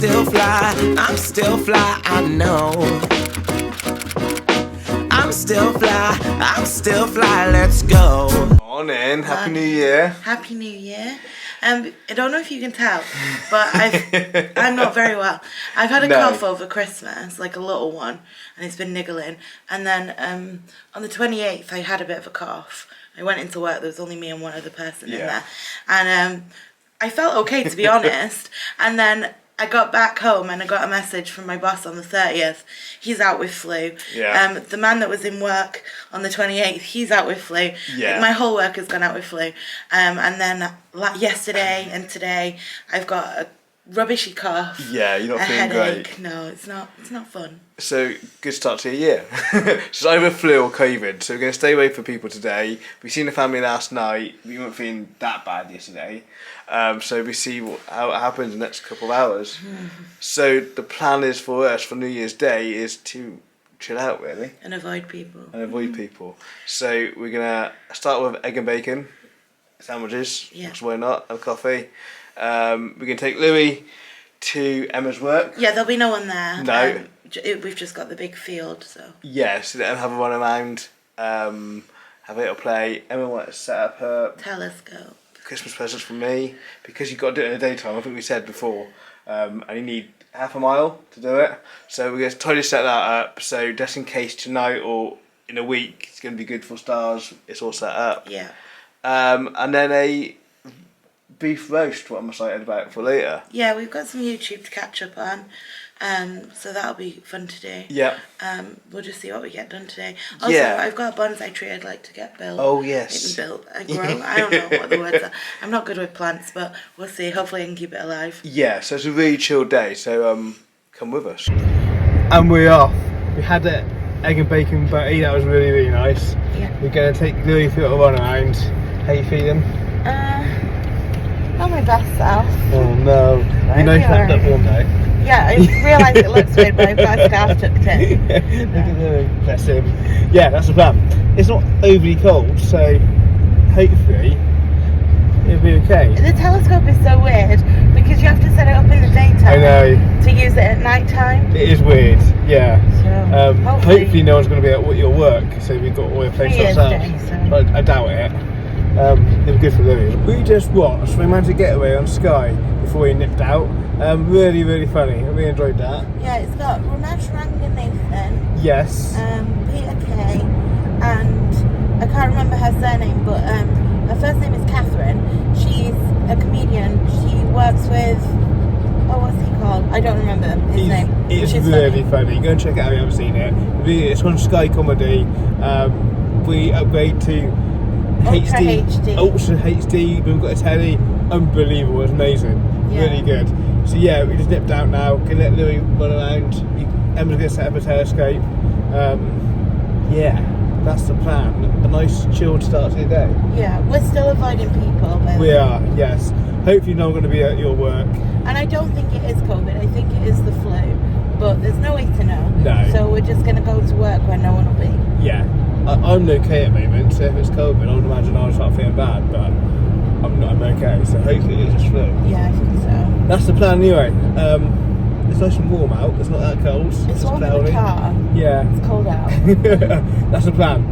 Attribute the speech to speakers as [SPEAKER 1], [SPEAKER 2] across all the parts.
[SPEAKER 1] still fly, I know. I'm still fly, let's go.
[SPEAKER 2] Morning, Happy New Year.
[SPEAKER 3] Happy New Year. I don't know if you can tell, but I'm not very well. I've had a cough over Christmas, like a little one, and it's been niggling. And then on the 28th, I had a bit of a cough. I went into work, there was only me and one other person in there. And I felt okay, to be honest. And then I got back home and I got a message from my boss on the 30th. He's out with flu.
[SPEAKER 2] Yeah.
[SPEAKER 3] The man that was in work on the 28th, he's out with flu.
[SPEAKER 2] Yeah.
[SPEAKER 3] My whole work has gone out with flu. And then yesterday and today, I've got a rubbishy cough.
[SPEAKER 2] Yeah, you're not
[SPEAKER 3] a
[SPEAKER 2] feeling
[SPEAKER 3] headache.
[SPEAKER 2] great.
[SPEAKER 3] No, it's not fun.
[SPEAKER 2] So, good start to your year. It's either flu or COVID, so we're going to stay away from people today. We seen the family last night. We weren't feeling that bad yesterday. So we see how it happens in the next couple of hours. So the plan is for us for New Year's Day is to chill out, really.
[SPEAKER 3] And avoid people.
[SPEAKER 2] So we're going to start with egg and bacon sandwiches.
[SPEAKER 3] Yeah.
[SPEAKER 2] Because why not? And coffee. We're going to take Louis to Emma's work.
[SPEAKER 3] Yeah, there'll be no one there.
[SPEAKER 2] No.
[SPEAKER 3] We've just got the big field, so.
[SPEAKER 2] Yes, and have a run around, have a little play. Emma wants to set up her
[SPEAKER 3] Telescope.
[SPEAKER 2] Christmas presents for me because you've got to do it in the daytime. I think we said before, and you need half a mile to do it. So we're going to try to set that up. So just in case tonight or in a week it's going to be good for stars. It's all set up.
[SPEAKER 3] Yeah.
[SPEAKER 2] And then a beef roast. What I'm excited about for later.
[SPEAKER 3] Yeah, we've got some YouTube to catch up on. So that'll be fun to do.
[SPEAKER 2] Yeah.
[SPEAKER 3] We'll just see what we get done today. Also,
[SPEAKER 2] Yeah.
[SPEAKER 3] I've got a bonsai tree I'd like to get built.
[SPEAKER 2] Oh, yes.
[SPEAKER 3] Built. I grow. I don't know what the words are. I'm not good with plants, but we'll see. Hopefully I can keep it alive.
[SPEAKER 2] Yeah, so it's a really chill day, so come with us. And we're off. We had the egg and bacon butty, that was really, really nice.
[SPEAKER 3] Yeah.
[SPEAKER 2] We're going to take Louis for a little run around. How you feeling?
[SPEAKER 3] Not my best self.
[SPEAKER 2] Oh no. You know, snapped up one day.
[SPEAKER 3] Yeah, I realised it looks weird, but I've got a scarf tucked in.
[SPEAKER 2] Look at Louis, bless him. Yeah, that's the plan. It's not overly cold, so hopefully it'll be okay.
[SPEAKER 3] The telescope is so weird because you have to set it up in the daytime.
[SPEAKER 2] I know.
[SPEAKER 3] To use it at night time.
[SPEAKER 2] It is weird, yeah.
[SPEAKER 3] So,
[SPEAKER 2] hopefully no one's going to be at your work, so we've got all the place ourselves. But I doubt it. It'll be good for Louis. We just watched Romantic Getaway on Sky before we nipped out. Really, really funny. I really enjoyed that.
[SPEAKER 3] Yeah, it's got Ramesh Ranganathan.
[SPEAKER 2] Yes.
[SPEAKER 3] Peter Kay, and I can't remember her surname, but her first name is Catherine. She's a comedian. She works with, what's he called? I don't remember his name.
[SPEAKER 2] It's really funny. Go and check it out if you haven't seen it. It's on Sky Comedy. We upgrade to Ultra HD. We've got a telly. Unbelievable. It's amazing.
[SPEAKER 3] Yeah.
[SPEAKER 2] Really good. So yeah, we just nipped out now. Gonna let Louis run around. Emma's gonna set up a telescope. Yeah, that's the plan. A nice chilled start to the day.
[SPEAKER 3] Yeah, we're still avoiding people.
[SPEAKER 2] We are, yes. Hopefully not going to be at your work.
[SPEAKER 3] And I don't think it is COVID. I think it is the flu. But there's no way to know.
[SPEAKER 2] No.
[SPEAKER 3] So we're just going to go to work where no one will be.
[SPEAKER 2] Yeah. I'm okay at the moment, so if it's COVID, I would imagine I'll start feeling bad, but I'm okay, so hopefully it's just flu.
[SPEAKER 3] Yeah, I think so.
[SPEAKER 2] That's the plan anyway. It's nice and warm out, it's not that cold.
[SPEAKER 3] It's warm in the car.
[SPEAKER 2] Yeah.
[SPEAKER 3] It's cold out.
[SPEAKER 2] That's the plan.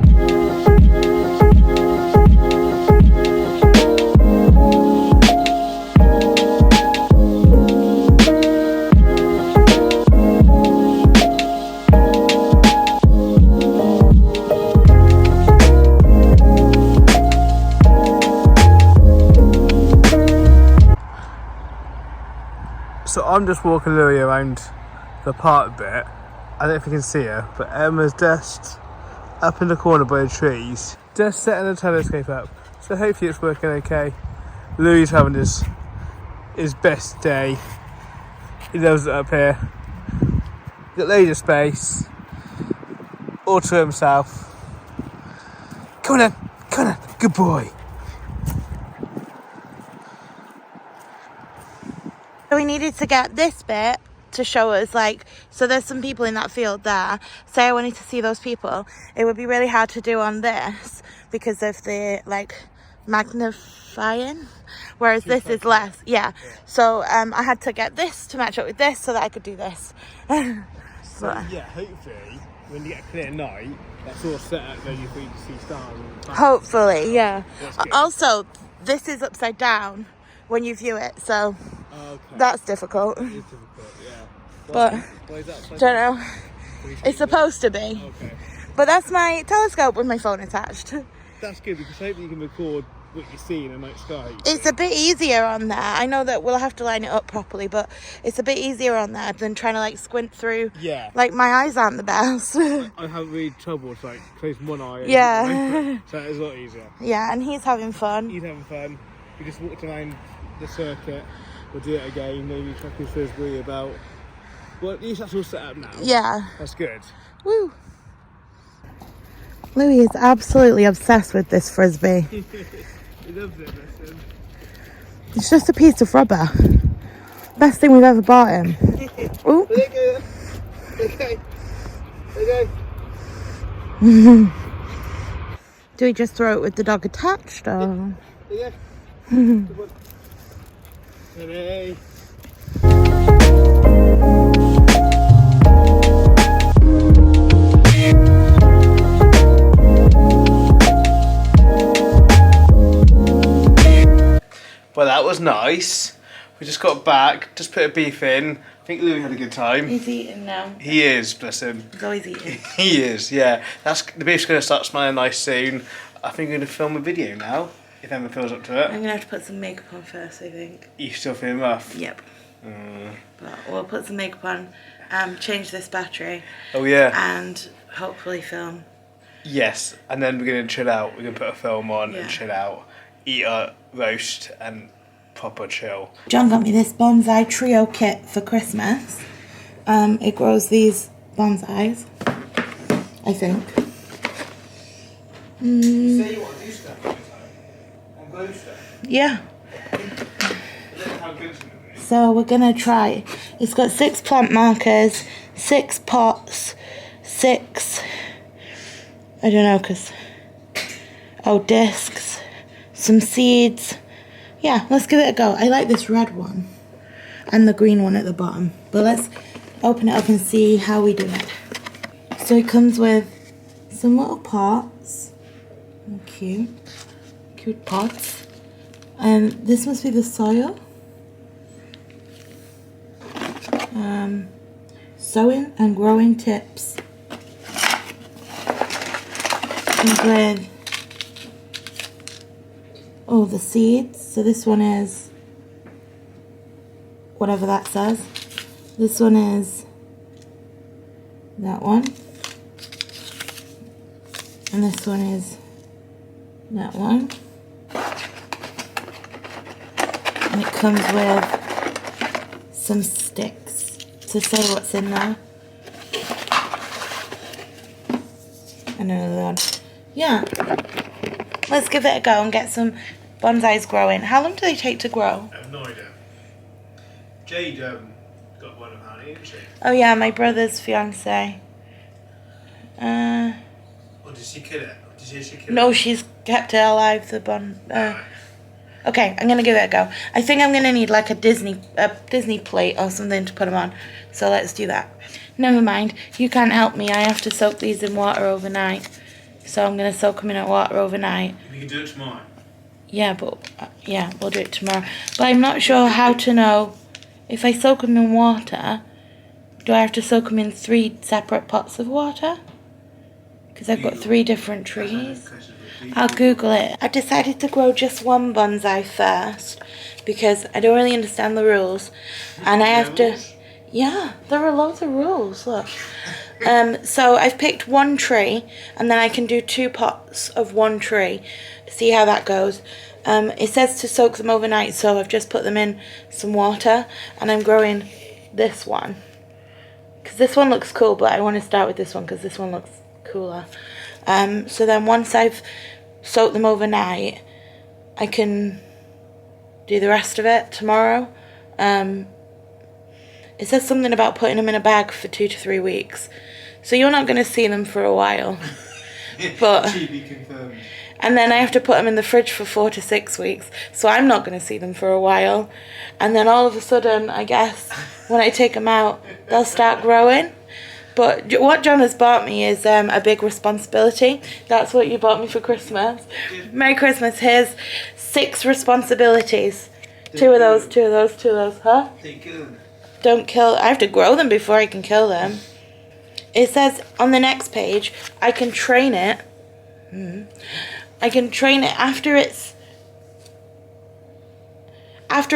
[SPEAKER 2] So I'm just walking Louis around the park bit. I don't know if you can see her, but Emma's just up in the corner by the trees, just setting the telescope up. So hopefully it's working okay. Louis is having his best day. He loves it up here. Got loads of space. All to himself. Come on, good boy.
[SPEAKER 3] So we needed to get this bit to show us, like, so there's some people in that field there. Say I wanted to see those people. It would be really hard to do on this because of the, like, magnifying, whereas this is less. Yeah. So I had to get this to match up with this so that I could do this.
[SPEAKER 2] So yeah, hopefully when you get a clear night, that's all set up ready for you to see stars. And
[SPEAKER 3] Hopefully, yeah.
[SPEAKER 2] That's good.
[SPEAKER 3] Also, this is upside down when you view it, so
[SPEAKER 2] Okay.
[SPEAKER 3] that's difficult.
[SPEAKER 2] It is difficult, yeah.
[SPEAKER 3] But
[SPEAKER 2] Why is that upside
[SPEAKER 3] don't
[SPEAKER 2] down?
[SPEAKER 3] know. It's supposed to be.
[SPEAKER 2] Okay.
[SPEAKER 3] But that's my telescope with my phone attached.
[SPEAKER 2] That's good because hopefully you can record what you see in the night sky.
[SPEAKER 3] It's a bit easier on there. I know that we'll have to line it up properly, but it's a bit easier on there than trying to like squint through.
[SPEAKER 2] Yeah.
[SPEAKER 3] Like my eyes aren't the best.
[SPEAKER 2] I have really trouble to like close one eye. And
[SPEAKER 3] Yeah.
[SPEAKER 2] so it's a lot easier.
[SPEAKER 3] Yeah, and he's having fun.
[SPEAKER 2] He's having fun. We just walked around the circuit. We'll do it again. Maybe chuck his frisbee about. Well, at least that's all set up now.
[SPEAKER 3] Yeah.
[SPEAKER 2] That's good.
[SPEAKER 3] Woo. Louis is absolutely obsessed with this frisbee.
[SPEAKER 2] He loves it, listen.
[SPEAKER 3] It's just a piece of rubber. Best thing we've ever bought him. Ooh.
[SPEAKER 2] There you go. Okay. There you go.
[SPEAKER 3] Do we just throw it with the dog attached or?
[SPEAKER 2] There you go. Ready. Well, that was nice. We just got back, just put a beef in. I think Louis had a good time.
[SPEAKER 3] He's eating now.
[SPEAKER 2] He is, bless him.
[SPEAKER 3] He's always eating.
[SPEAKER 2] He is, yeah. The beef's going to start smelling nice soon. I think we're going to film a video now, if Emma feels up to it.
[SPEAKER 3] I'm going to have to put some makeup on first, I think.
[SPEAKER 2] You still feeling rough?
[SPEAKER 3] Yep. But we'll put some makeup on, change this battery,
[SPEAKER 2] Oh, yeah.
[SPEAKER 3] and hopefully film.
[SPEAKER 2] Yes, and then we're going to chill out. We're going to put a film on
[SPEAKER 3] Yeah.
[SPEAKER 2] and chill out. Eat a roast and proper chill.
[SPEAKER 3] John got me this bonsai trio kit for Christmas. It grows these bonsais, I think.
[SPEAKER 2] You say you want to do stuff and glue stuff.
[SPEAKER 3] Yeah.
[SPEAKER 2] How good is it?
[SPEAKER 3] So we're gonna try. It's got 6 plant markers, 6 pots, 6. I don't know, discs, some seeds. Yeah, let's give it a go. I like this red one and the green one at the bottom. But let's open it up and see how we do it. So it comes with some little pots. Cute pots. And this must be the soil. Sowing and growing tips. Comes with the seeds. So this one is whatever that says. This one is that one. And this one is that one. And it comes with some sticks to say what's in there. And another one. Yeah. Let's give it a go and get some bonsais growing. How long do they take to grow?
[SPEAKER 2] I have no idea. Jade got one of honey, didn't she?
[SPEAKER 3] Oh yeah, my brother's fiance.
[SPEAKER 2] Or did she kill it? Did she kill it?
[SPEAKER 3] No, she's kept it alive. Okay, I'm gonna give it a go. I think I'm gonna need like a Disney plate or something to put them on. So let's do that. Never mind. You can't help me. I have to soak these in water overnight. So I'm gonna soak them in water overnight.
[SPEAKER 2] We can do it tomorrow.
[SPEAKER 3] Yeah, but we'll do it tomorrow. But I'm not sure how to know if I soak them in water. Do I have to soak them in 3 separate pots of water? Because I've got 3 different trees. I'll Google it. I decided to grow just one bonsai first because I don't really understand the rules, and I have to. Yeah, there are loads of rules. Look. So I've picked one tree, and then I can do 2 pots of one tree. See how that goes. It says to soak them overnight, so I've just put them in some water, and I'm growing this one because this one looks cool. But I want to start with this one because this one looks cooler. So then once I've soaked them overnight, I can do the rest of it tomorrow. It says something about putting them in a bag for 2 to 3 weeks. So you're not going to see them for a while. But
[SPEAKER 2] To be confirmed.
[SPEAKER 3] And then I have to put them in the fridge for 4 to 6 weeks. So I'm not going to see them for a while. And then all of a sudden, I guess, when I take them out, they'll start growing. But what John has bought me is a big responsibility. That's what you bought me for Christmas. Merry Christmas. Here's 6 responsibilities. 2 of those, 2 of those, 2 of those. Huh? Don't kill. I have to grow them before I can kill them. It says on the next page, I can train it. I can train it after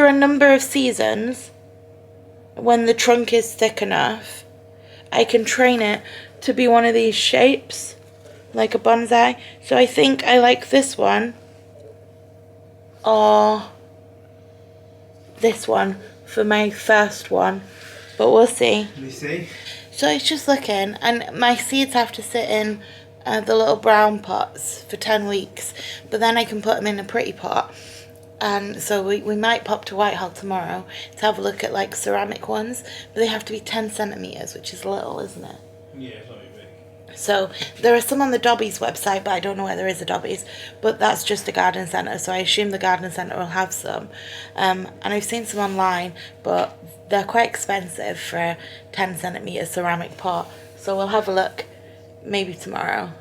[SPEAKER 3] a number of seasons, when the trunk is thick enough, I can train it to be one of these shapes, like a bonsai. So I think I like this one, or this one for my first one, but we'll see.
[SPEAKER 2] Let me see.
[SPEAKER 3] So it's just looking, and my seeds have to sit in the little brown pots for 10 weeks, but then I can put them in a pretty pot. And so we might pop to Whitehall tomorrow to have a look at like ceramic ones, but they have to be 10 centimetres, which is little, isn't it?
[SPEAKER 2] Yeah, it's not very big.
[SPEAKER 3] So there are some on the Dobbies website, but I don't know where there is a Dobbies, but that's just a garden centre, so I assume the garden centre will have some. And I've seen some online, but they're quite expensive for a 10 centimetre ceramic pot, so we'll have a look maybe tomorrow.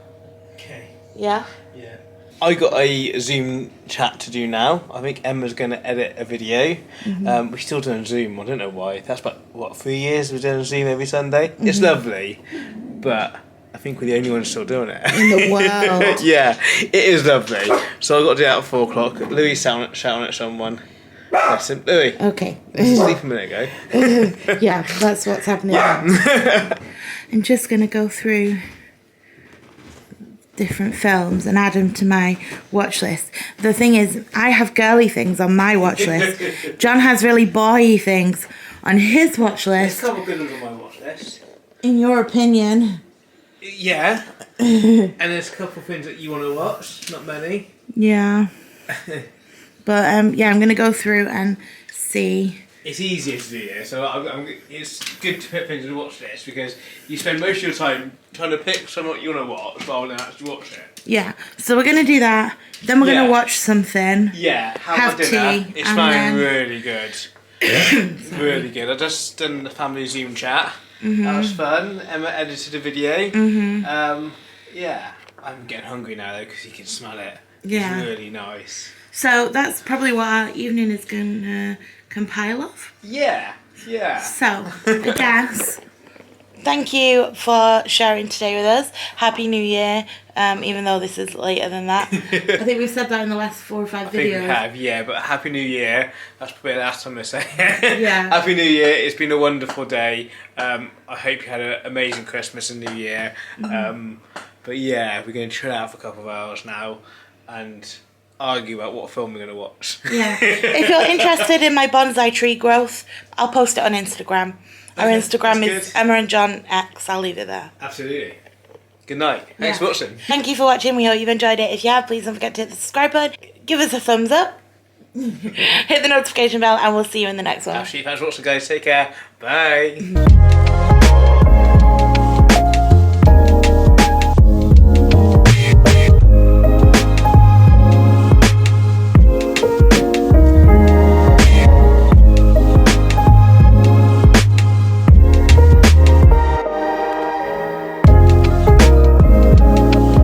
[SPEAKER 2] Okay.
[SPEAKER 3] Yeah?
[SPEAKER 2] Yeah. I got a Zoom chat to do now. I think Emma's going to edit a video. We're still doing Zoom. I don't know why. That's about, 3 years we're doing Zoom every Sunday? It's lovely, but I think we're the only ones still doing it.
[SPEAKER 3] In the world.
[SPEAKER 2] Yeah, it is lovely. So I've got to do that at 4 o'clock. Louis shouting at someone. Listen, Louis.
[SPEAKER 3] Okay.
[SPEAKER 2] Sleep a minute ago.
[SPEAKER 3] Yeah, that's what's happening. I'm just going to go through different films and add them to my watch list. The thing is, I have girly things on my watch list. John has really boy things on his watch
[SPEAKER 2] There's
[SPEAKER 3] list.
[SPEAKER 2] a couple good ones on my watch list.
[SPEAKER 3] In your opinion?
[SPEAKER 2] Yeah. And there's a couple of things that you want to watch. Not many.
[SPEAKER 3] Yeah. But yeah, I'm going to go through and see.
[SPEAKER 2] It's easier to do this, so it's good to put things in the watch list because you spend most of your time trying to pick something you want to watch rather than actually watch it.
[SPEAKER 3] Yeah, so we're going to do that. Then we're going to watch something.
[SPEAKER 2] Yeah,
[SPEAKER 3] have
[SPEAKER 2] dinner.
[SPEAKER 3] tea,
[SPEAKER 2] It's
[SPEAKER 3] and
[SPEAKER 2] smelling
[SPEAKER 3] then-
[SPEAKER 2] really good. Really good. I just done the family Zoom chat. That was fun. Emma edited a video. Yeah, I'm getting hungry now though because you can smell it.
[SPEAKER 3] Yeah.
[SPEAKER 2] It's really nice.
[SPEAKER 3] So that's probably what our evening is going to compile of.
[SPEAKER 2] Yeah, yeah.
[SPEAKER 3] So, I guess, thank you for sharing today with us. Happy New Year, even though this is later than that. I think we've said that in the last 4 or 5 videos.
[SPEAKER 2] I think we have, yeah, but Happy New Year. That's probably the last time I say it.
[SPEAKER 3] Yeah.
[SPEAKER 2] Happy New Year. It's been a wonderful day. I hope you had an amazing Christmas and New Year. But yeah, we're going to chill out for a couple of hours now and argue about what film we're going to watch.
[SPEAKER 3] Yeah. If you're interested in my bonsai tree growth, I'll post it on Instagram. Our
[SPEAKER 2] Okay,
[SPEAKER 3] Instagram
[SPEAKER 2] that's
[SPEAKER 3] is
[SPEAKER 2] good.
[SPEAKER 3] Emma and John X. I'll leave it there.
[SPEAKER 2] Absolutely. Good night. Thanks for watching.
[SPEAKER 3] Thank you for watching. We hope you've enjoyed it. If you have, please don't forget to hit the subscribe button. Give us a thumbs up. Hit the notification bell and we'll see you in the next one.
[SPEAKER 2] Absolutely. Thanks for watching, guys. Take care. Bye.